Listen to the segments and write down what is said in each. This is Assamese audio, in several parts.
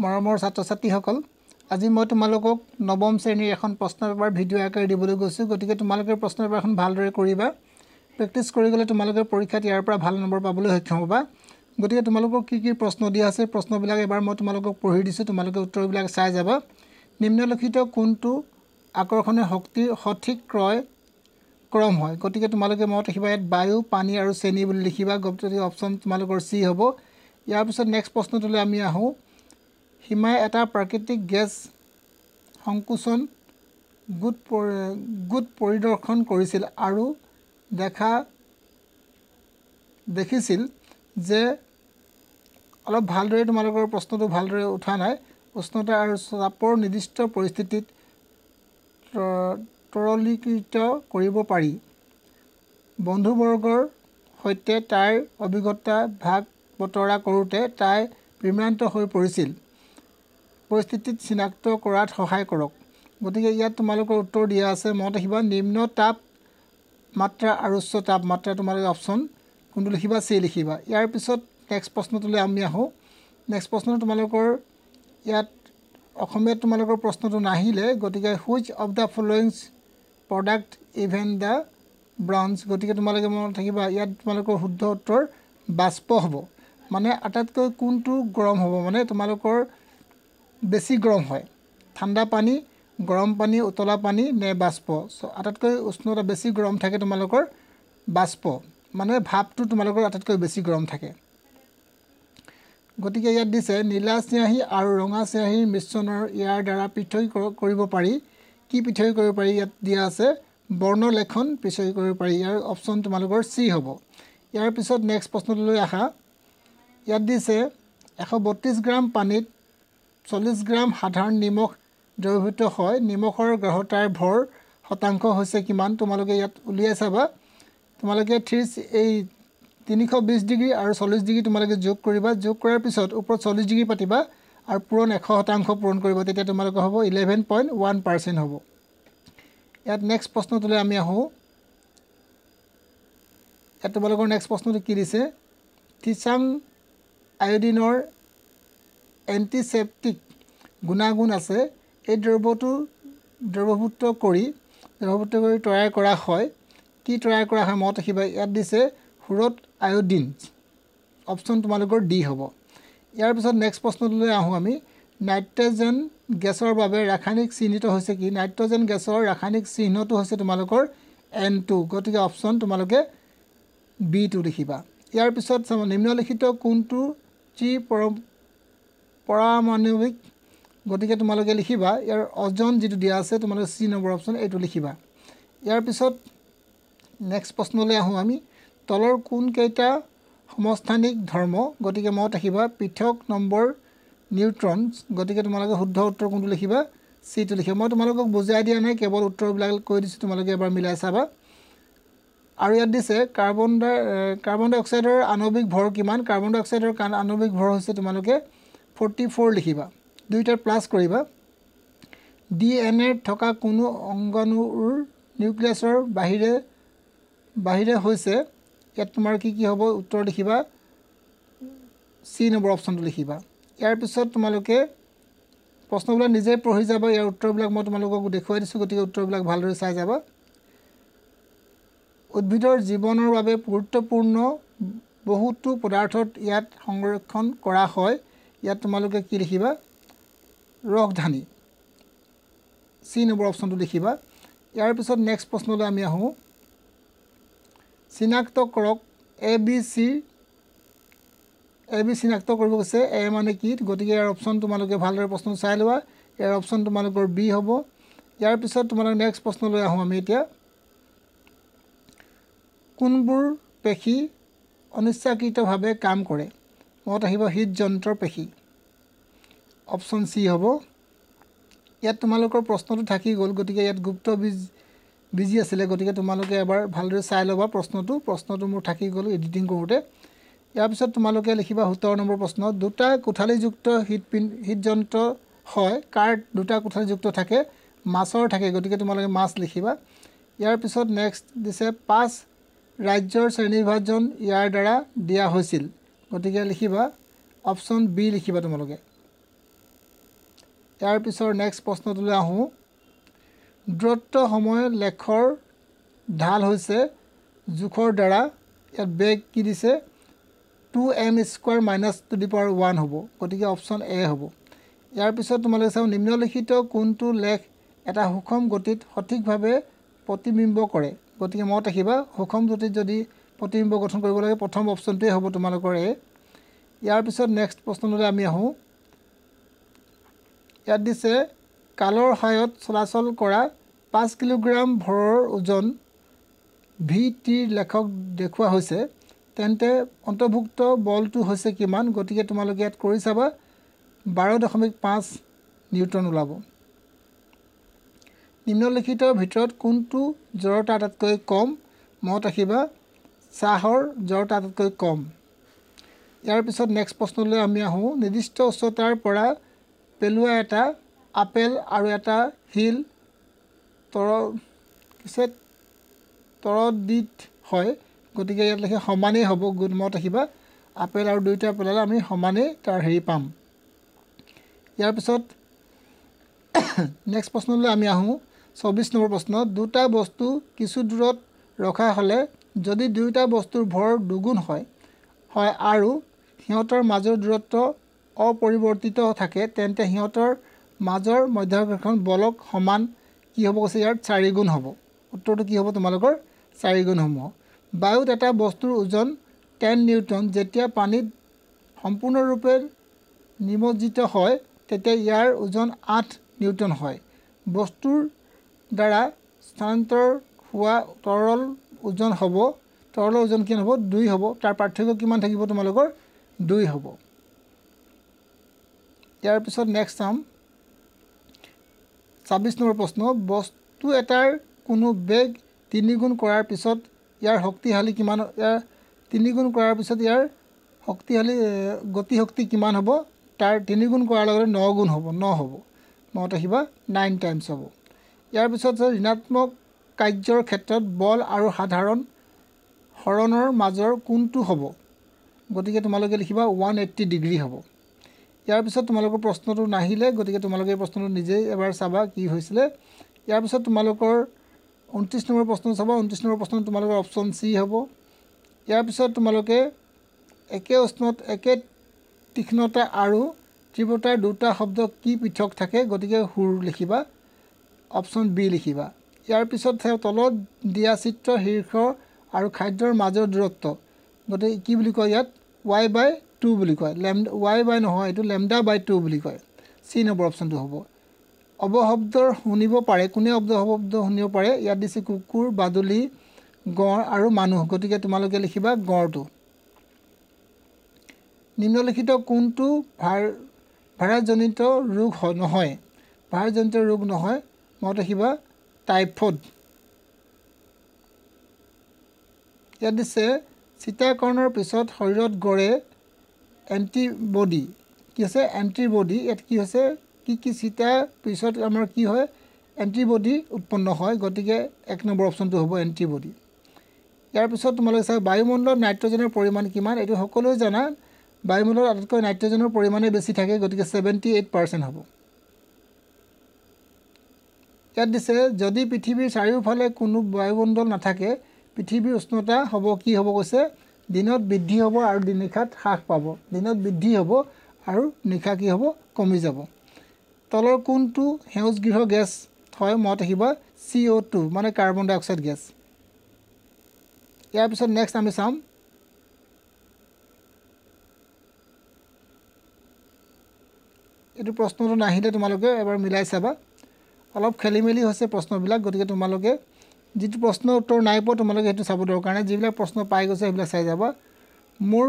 মৰমৰ ছাত্ৰ-ছাত্ৰীসকল আজি মই তোমালোকক নৱম শ্ৰেণীৰ এখন প্ৰশ্ন পেপাৰ ভিডিঅ' আকাৰে দিবলৈ গৈছোঁ গতিকে তোমালোকে প্ৰশ্ন পেপাৰখন ভালদৰে কৰিবা প্ৰেক্টিছ কৰি গ'লে তোমালোকে পৰীক্ষাত ইয়াৰ পৰা ভাল নম্বৰ পাবলৈ সক্ষম হ'বা গতিকে তোমালোকক কি প্ৰশ্ন দিয়া আছে প্ৰশ্নবিলাক এবাৰ মই তোমালোকক পঢ়ি দিছোঁ তোমালোকে উত্তৰবিলাক চাই যাবা নিম্নলিখিত কোনটো আকৰ্ষণীয় শক্তিৰ সঠিক ক্ৰম হয় গতিকে তোমালোকে মনত ৰাখিবা ইয়াত বায়ু পানী আৰু চেনি বুলি লিখিবা গতিকে অপশ্যন তোমালোকৰ চি হ'ব ইয়াৰ পিছত নেক্সট প্ৰশ্নটোলৈ আমি আহোঁ হিমাই এটা প্ৰাকৃতিক গেছ সংকোচন গোট পৰিদৰ্শন কৰিছিল আৰু দেখিছিল যে অলপ ভালদৰে তোমালোকৰ প্ৰশ্নটো ভালদৰে উঠা নাই উষ্ণতা আৰু চাপৰ নিৰ্দিষ্ট পৰিস্থিতিত তৰলীকৃত কৰিব পাৰি বন্ধুবৰ্গৰ সৈতে তাইৰ অভিজ্ঞতা ভাগ বতৰা কৰোঁতে তাই বিভ্ৰান্ত হৈ পৰিছিল পৰিস্থিতিত চিনাক্ত কৰাত সহায় কৰক গতিকে ইয়াত তোমালোকৰ উত্তৰ দিয়া আছে মনত ৰাখিবা নিম্ন তাপমাত্ৰা আৰু উচ্চ তাপমাত্ৰা তোমালোকে অপশ্যন কোনটো লিখিবা চি লিখিবা ইয়াৰ পিছত নেক্সট প্ৰশ্নটোলৈ আমি আহোঁ নেক্সট প্ৰশ্নটো তোমালোকৰ ইয়াত অসমীয়াত তোমালোকৰ প্ৰশ্নটো নাহিলে গতিকে which of the followings product even the bronze গতিকে তোমালোকে মনত ৰাখিবা ইয়াত তোমালোকৰ শুদ্ধ উত্তৰ বাষ্প হ'ব মানে আটাইতকৈ কোনটো গৰম হ'ব মানে তোমালোকৰ বেছি গৰম হয় ঠাণ্ডা পানী গৰম পানী উতলা পানী নে বাষ্প আটাইতকৈ উষ্ণতা বেছি গৰম থাকে তোমালোকৰ বাষ্প মানে ভাপটো তোমালোকৰ আটাইতকৈ বেছি গৰম থাকে গতিকে ইয়াত দিছে নীলা চিয়াহী আৰু ৰঙা চিয়াহীৰ মিশ্ৰণৰ ইয়াৰ দ্বাৰা পৃথক কৰিব পাৰি কি পৃথক কৰিব পাৰি ইয়াত দিয়া আছে বৰ্ণলেখন পৃথক কৰিব পাৰি ইয়াৰ অপশ্যন তোমালোকৰ চি হ'ব ইয়াৰ পিছত নেক্সট প্ৰশ্নটোলৈ আহা ইয়াত দিছে 132 গ্ৰাম পানীত 40 গ্ৰাম সাধাৰণ নিমখ দ্ৰৱীভূত হয় নিমখৰ গ্ৰহতাৰ ভৰ শতাংশ হৈছে কিমান তোমালোকে ইয়াত উলিয়াই চাবা তোমালোকে এই 320 ডিগ্ৰী আৰু 40 ডিগ্ৰী তোমালোকে যোগ কৰিবা যোগ কৰাৰ পিছত ওপৰত 40 ডিগ্ৰী পাতিবা আৰু পূৰণ 100% পূৰণ কৰিবা তেতিয়া তোমালোকৰ হ'ব 11.1% হ'ব ইয়াত নেক্সট প্ৰশ্নটোলৈ আমি আহোঁ ইয়াত তোমালোকৰ নেক্সট প্ৰশ্নটো কি দিছে থিচাম আয়োডিনৰ এণ্টিছেপ্টিক গুণাগুণ আছে এই দ্ৰৱীভূত কৰি তৈয়াৰ কৰা হয় কি তৈয়াৰ কৰা হয় মনত ৰাখিবা ইয়াত দিছে সুৰত আয়োডিন অপশ্যন তোমালোকৰ ডি হ'ব ইয়াৰ পিছত নেক্সট প্ৰশ্নটোলৈ আহোঁ আমি নাইট্ৰজেন গেছৰ বাবে ৰাসায়নিক চিহ্নিত হৈছে কি নাইট্ৰজেন গেছৰ ৰাসায়নিক চিহ্নটো হৈছে তোমালোকৰ N2 গতিকে অপশ্যন তোমালোকে B2 লিখিবা ইয়াৰ পিছত নিম্নলিখিত কোনটো পৰমাণৱিক গতিকে তোমালোকে লিখিবা ইয়াৰ অজন যিটো দিয়া আছে তোমালোকে চি নম্বৰ অপশ্যন এইটো লিখিবা ইয়াৰ পিছত নেক্সট প্ৰশ্নলৈ আহোঁ আমি তলৰ কোনকেইটা সমস্থানিক ধৰ্ম গতিকে মনত ৰাখিবা পৃথক নম্বৰ নিউট্ৰন গতিকে তোমালোকে শুদ্ধ উত্তৰ কোনটো লিখিবা চিটো লিখিবা মই তোমালোকক বুজাই দিয়া নাই কেৱল উত্তৰবিলাক কৈ দিছোঁ তোমালোকে এবাৰ মিলাই চাবা আৰু ইয়াত দিছে কাৰ্বন ডাই অক্সাইডৰ আণৱিক ভৰ কিমান কাৰ্বন ডাই অক্সাইডৰ আণৱিক ভৰ হৈছে তোমালোকে 44 লিখিবা দুইটাৰ প্লাছ কৰিবা DNA থকা কোনো অংগাণুৰ নিউক্লিয়াছৰ বাহিৰে হৈছে ইয়াত তোমাৰ কি হ'ব উত্তৰ লিখিবা চি নম্বৰ অপশ্যনটো লিখিবা ইয়াৰ পিছত তোমালোকে প্ৰশ্নবিলাক নিজে পঢ়ি যাবা ইয়াৰ উত্তৰবিলাক মই তোমালোকক দেখুৱাই দিছোঁ গতিকে উত্তৰবিলাক ভালদৰে চাই যাবা উদ্ভিদৰ জীৱনৰ বাবে গুৰুত্বপূৰ্ণ বহুতো পদাৰ্থত ইয়াত সংৰক্ষণ কৰা হয় ইয়াত তোমালোকে কি লিখিবা ৰসধানী চি নম্বৰ অপশ্যনটো লিখিবা ইয়াৰ পিছত নেক্সট প্ৰশ্নলৈ আমি আহোঁ চিনাক্ত কৰক এ বি চিনাক্ত কৰিব গৈছে এ মানে কি গতিকে ইয়াৰ অপশ্যন তোমালোকে ভালদৰে প্ৰশ্ন চাই লোৱা ইয়াৰ অপশ্যন তোমালোকৰ বি হ'ব ইয়াৰ পিছত তোমালোকে নেক্সট প্ৰশ্নলৈ আহোঁ আমি এতিয়া কোনবোৰ পেশী অনিচ্ছাকৃতভাৱে কাম কৰে মনত আহিব হৃদযন্ত্ৰৰ পেশী অপশ্যন চি হ'ব ইয়াত তোমালোকৰ প্ৰশ্নটো থাকি গ'ল গতিকে ইয়াত গুপ্ত বিজি আছিলে গতিকে তোমালোকে এবাৰ ভালদৰে চাই ল'বা প্ৰশ্নটো মোৰ থাকি গ'ল এডিটিং কৰোঁতে ইয়াৰ পিছত তোমালোকে লিখিবা 17 নম্বৰ প্ৰশ্ন দুটা কোঠালীযুক্ত হৃদযন্ত্ৰ হয় কাৰ দুটা কোঠালীযুক্ত থাকে মাছৰ থাকে গতিকে তোমালোকে মাছ লিখিবা ইয়াৰ পিছত নেক্সট দিছে 5 ৰাজ্যৰ শ্ৰেণীবিভাজন ইয়াৰ দ্বাৰা দিয়া হৈছিল গতিকে লিখিবা অপশ্যন বি লিখিবা তোমালোকে ইয়াৰ পিছৰ নেক্সট প্ৰশ্নটোলৈ আহোঁ দূৰত্ব সময় লেখৰ ঢাল হৈছে জোখৰ দ্বাৰা ইয়াত বেগ কি দিছে 2m² - টু দি পাৱাৰ 1 হ'ব গতিকে অপশ্যন এ হ'ব ইয়াৰ পিছত তোমালোকে চাওঁ নিম্নলিখিত কোনটো লেখ এটা সুষম গতিত সঠিকভাৱে প্ৰতিবিম্ব কৰে গতিকে মনত ৰাখিবা সুষম গতিত যদি প্ৰতিবিম্ব গঠন কৰিব লাগে প্ৰথম অপশ্যনটোৱে হ'ব তোমালোকৰ এ ইয়াৰ পিছত নেক্সট প্ৰশ্নলৈ আমি আহোঁ ইয়াত দিছে কালৰ সহায়ত চলাচল কৰা 5 কিলোগ্ৰাম ভৰৰ ওজন VT লেখক দেখুওৱা হৈছে তেন্তে অন্তৰ্ভুক্ত বলটো হৈছে কিমান গতিকে তোমালোকে ইয়াত কৰি চাবা 12.5 নিউটন ওলাব নিম্নলিখিতৰ ভিতৰত কোনটো জড়তা আটাইতকৈ কম মনত ৰাখিবা চাহৰ জড়তা আটাইতকৈ কম ইয়াৰ পিছত নেক্সট প্ৰশ্নলৈ আমি আহোঁ নিৰ্দিষ্ট উচ্চতাৰ পৰা পেলোৱা এটা আপেল আৰু এটা হিল তৰদিত হয় গতিকে ইয়াত লিখে সমানেই হ'ব মনত ৰাখিবা আপেল আৰু দুইটা পেলালে আমি সমানেই তাৰ হেৰি পাম ইয়াৰ পিছত নেক্সট প্ৰশ্নলৈ আমি আহোঁ 24 নম্বৰ প্ৰশ্ন দুটা বস্তু কিছু দূৰত ৰখা হ'লে যদি দুইটা বস্তুৰ ভৰ দুগুণ হয় আৰু সিহঁতৰ মাজৰ দূৰত্ব অপৰিৱৰ্তিত থাকে তেন্তে সিহঁতৰ মাজৰ মধ্যাকৰ্ষণ বলক সমান কি হ'ব কৈছে ইয়াত 4 গুণ হ'ব উত্তৰটো কি হ'ব তোমালোকৰ 4 গুণ হ'ব বায়ুত এটা বস্তুৰ ওজন 10 নিউটন যেতিয়া পানীত সম্পূৰ্ণৰূপে নিমজ্জিত হয় তেতিয়া ইয়াৰ ওজন 8 নিউটন হয় বস্তুৰ দ্বাৰা স্থানান্তৰ হোৱা তৰল ওজন হ'ব তৰলৰ ওজন কিমান হ'ব 2 হ'ব তাৰ পাৰ্থক্য কিমান থাকিব তোমালোকৰ 2 হ'ব ইয়াৰ পিছত নেক্সট চাম 26 নম্বৰ প্ৰশ্ন বস্তু এটাৰ কোনো বেগ 3 গুণ কৰাৰ পিছত ইয়াৰ শক্তিশালী কিমান ইয়াৰ 3 গুণ কৰাৰ পিছত ইয়াৰ শক্তিশালী গতি শক্তি কিমান হ'ব তাৰ 3 গুণ কৰাৰ লগে 9 গুণ হ'ব 9 হ'ব মনত ৰাখিবা 9 টাইমছ হ'ব ইয়াৰ পিছত ঋণাত্মক কাৰ্যৰ ক্ষেত্ৰত বল আৰু সাধাৰণ হৰণৰ মাজৰ কোনটো হ'ব গতিকে তোমালোকে লিখিবা 180 ডিগ্ৰী হ'ব ইয়াৰ পিছত তোমালোকৰ প্ৰশ্নটো নাহিলে গতিকে তোমালোকে এই প্ৰশ্নটো নিজেই এবাৰ চাবা কি হৈছিলে ইয়াৰ পিছত তোমালোকৰ 29 নম্বৰ প্ৰশ্ন চাবা 29 নম্বৰ প্ৰশ্ন তোমালোকৰ অপশ্যন চি হ'ব ইয়াৰ পিছত তোমালোকে একে উষ্ণত একে তীক্ষ্ণতা আৰু তীব্ৰতাৰ দুটা শব্দ কি পৃথক থাকে গতিকে হুৰ লিখিবা অপশ্যন বি লিখিবা ইয়াৰ পিছত তলত দিয়া চিত্ৰ শীৰ্ষ আৰু খাদ্যৰ মাজৰ দূৰত্ব গতিকে কি বুলি কয় ইয়াত y/2 বুলি কয় y/ নহয় এইটো λ/2 বুলি কয় চি নম্বৰ অপশ্যনটো হ'ব অৱশব্দৰ শুনিব পাৰে কোনে অৱশব্দ শুনিব পাৰে ইয়াত দিছে কুকুৰ বাদুলি গঁড় আৰু মানুহ গতিকে তোমালোকে লিখিবা গঁড়টো নিম্নলিখিত কোনটো ভাইৰাছজনিত ৰোগ নহয় ভাইৰাছজনিত ৰোগ নহয় মনত ৰাখিবা টাইফয়েড ইয়াত দিছে চিটাকৰণৰ পিছত শৰীৰত গড়ে এণ্টিবডি কি আছে এণ্টিবডি ইয়াত কি হৈছে কি চিটা পিছত আমাৰ কি হয় এণ্টিবডি উৎপন্ন হয় গতিকে 1 নম্বৰ অপশ্যনটো হ'ব এণ্টিবডি ইয়াৰ পিছত তোমালোকে চাই বায়ুমণ্ডলত নাইট্ৰজেনৰ পৰিমাণ কিমান এইটো সকলোৱে জানা বায়ুমণ্ডলত আটাইতকৈ নাইট্ৰজেনৰ পৰিমাণে বেছি থাকে গতিকে 78% হ'ব ইয়াত দিছে যদি পৃথিৱীৰ চাৰিওফালে কোনো বায়ুমণ্ডল নাথাকে পৃথিৱীৰ উষ্ণতা হ'ব কি হ'ব কৈছে দিনত বৃদ্ধি হ'ব আৰু নিশাত হ্ৰাস পাব দিনত বৃদ্ধি হ'ব আৰু নিশা কি হ'ব কমি যাব তলৰ কোনটো সেউজগৃহ গেছ হয় মনত ৰাখিবা CO2 মানে কাৰ্বন ডাই অক্সাইড গেছ ইয়াৰ পিছত নেক্সট আমি চাম এইটো প্ৰশ্নটো নাহিলে তোমালোকে এবাৰ মিলাই চাবা অলপ খেলিমেলি হৈছে প্ৰশ্নবিলাক গতিকে তোমালোকে যিটো প্ৰশ্ন উত্তৰ নাই পোৱা তোমালোকে সেইটো চাব দৰকাৰ নাই যিবিলাক প্ৰশ্ন পাই গৈছে সেইবিলাক চাই যাবা মোৰ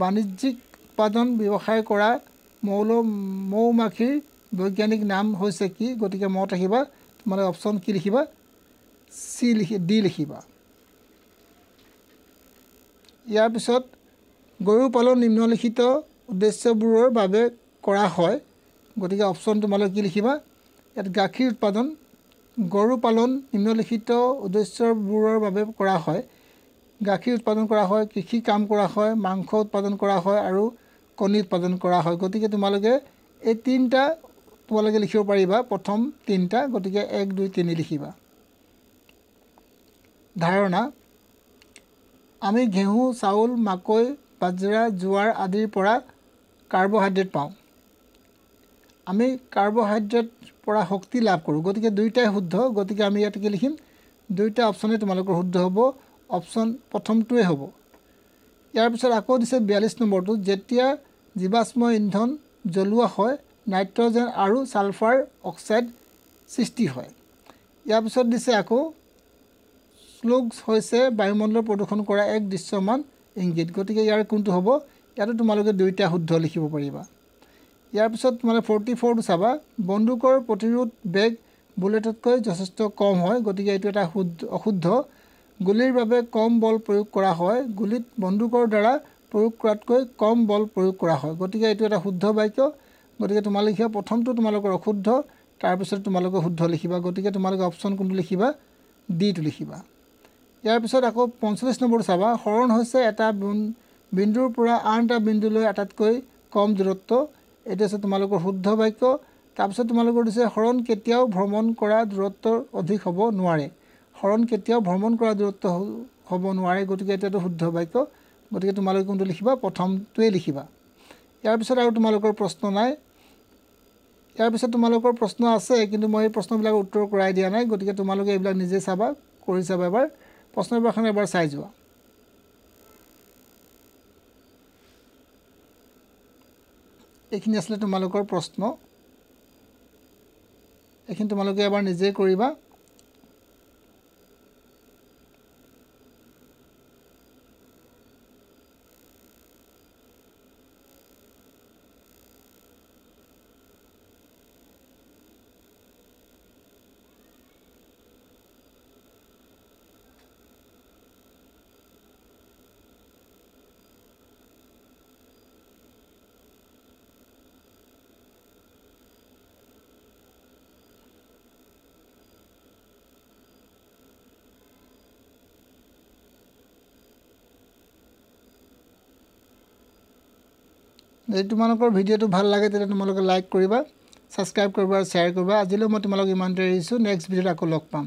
বাণিজ্যিক উৎপাদন ব্যৱসায় কৰা মৌমাখিৰ বৈজ্ঞানিক নাম হৈছে কি গতিকে মনত ৰাখিবা তোমালোকে অপশ্যন কি লিখিবা ডি লিখিবা ইয়াৰ পিছত গৰু পালন নিম্নলিখিত উদ্দেশ্যবোৰৰ বাবে কৰা হয় গতিকে অপশ্যন তোমালোকে কি লিখিবা ইয়াত গাখীৰ উৎপাদন গৰু পালন নিম্নলিখিত উদ্দেশ্যবোৰৰ বাবে কৰা হয় গাখীৰ উৎপাদন কৰা হয় কৃষি কাম কৰা হয় মাংস উৎপাদন কৰা হয় আৰু কণী উৎপাদন কৰা হয় গতিকে তোমালোকে এই তিনিটা তোমালোকে লিখিব পাৰিবা প্ৰথম তিনিটা গতিকে 1 2 3 লিখিবা ধাৰণা আমি ঘেঁহু চাউল মাকৈ বাজৰা জোৱাৰ আদিৰ পৰা কাৰ্বহাইড্ৰেট পাওঁ আমি কাৰ্বহাইড্ৰেট পৰা শক্তি লাভ কৰোঁ গতিকে দুইটাই শুদ্ধ গতিকে আমি ইয়াত কি লিখিম দুইটা অপচনে তোমালোকৰ শুদ্ধ হ'ব অপচন প্ৰথমটোৱে হ'ব ইয়াৰ পিছত আকৌ দিছে 42 নম্বৰটো যেতিয়া জীৱাশ্ম ইন্ধন জ্বলোৱা হয় নাইট্ৰজেন আৰু সালফাৰ অক্সাইড সৃষ্টি হয় ইয়াৰ পিছত দিছে আকৌ স্লুগছ হৈছে বায়ুমণ্ডল প্ৰদূষণ কৰা এক দৃশ্যমান ইংগিত গতিকে ইয়াৰ কোনটো হ'ব ইয়াতো তোমালোকে দুইটা শুদ্ধ লিখিব পাৰিবা ইয়াৰ পিছত তোমালোকে 44 টো চাবা বন্দুকৰ প্ৰতিৰোধ বেগ বুলেটতকৈ যথেষ্ট কম হয় গতিকে এইটো এটা অশুদ্ধ গুলিৰ বাবে কম বল প্ৰয়োগ কৰা হয় গুলিত বন্দুকৰ দ্বাৰা প্ৰয়োগ কৰাতকৈ কম বল প্ৰয়োগ কৰা হয় গতিকে এইটো এটা শুদ্ধ বাক্য গতিকে তোমালোকে লিখিবা প্ৰথমটো তোমালোকৰ অশুদ্ধ তাৰ পিছত তোমালোকে শুদ্ধ লিখিবা গতিকে তোমালোকে অপচন কোনটো লিখিবা ডি টো লিখিবা ইয়াৰ পিছত আকৌ 45 নম্বৰটো চাবা হৰণ হৈছে এটা বিন্দুৰ পৰা আন এটা বিন্দুলৈ আটাইতকৈ কম দূৰত্ব এটা আছে তোমালোকৰ শুদ্ধ বাক্য তাৰ পিছত তোমালোকৰ দিছে হৰণ কেতিয়াও ভ্ৰমণ কৰা দূৰত্বৰ অধিক হ'ব নোৱাৰে হৰণ কেতিয়াও ভ্ৰমণ কৰা দূৰত্ব হ'ব নোৱাৰে গতিকে এটাটো শুদ্ধ বাক্য গতিকে তোমালোকে কোনটো লিখিবা প্ৰথমটোৱে লিখিবা ইয়াৰ পিছত আৰু তোমালোকৰ প্ৰশ্ন নাই ইয়াৰ পিছত তোমালোকৰ প্ৰশ্ন আছে কিন্তু মই এই প্ৰশ্নবিলাক উত্তৰ কৰাই দিয়া নাই গতিকে তোমালোকে এইবিলাক নিজে চাবা কৰি চাবা এবাৰ প্ৰশ্নবিলাক এবাৰ চাই যোৱা এইখিনি আসলে তোমালোকৰ প্ৰশ্ন এইখিনি তোমালোকে এবাৰ নিজে কৰিবা যদি তোমালোকৰ ভিডিঅ'টো ভাল লাগে তেতিয়াহ'লে তোমালোকে লাইক কৰিবা সাবস্ক্ৰাইব কৰিবা আৰু শ্বেয়াৰ কৰিবা আজিলৈ মই তোমালোকক ইমানতে এৰিছোঁ নেক্সট ভিডিঅ'ত আকৌ লগ পাম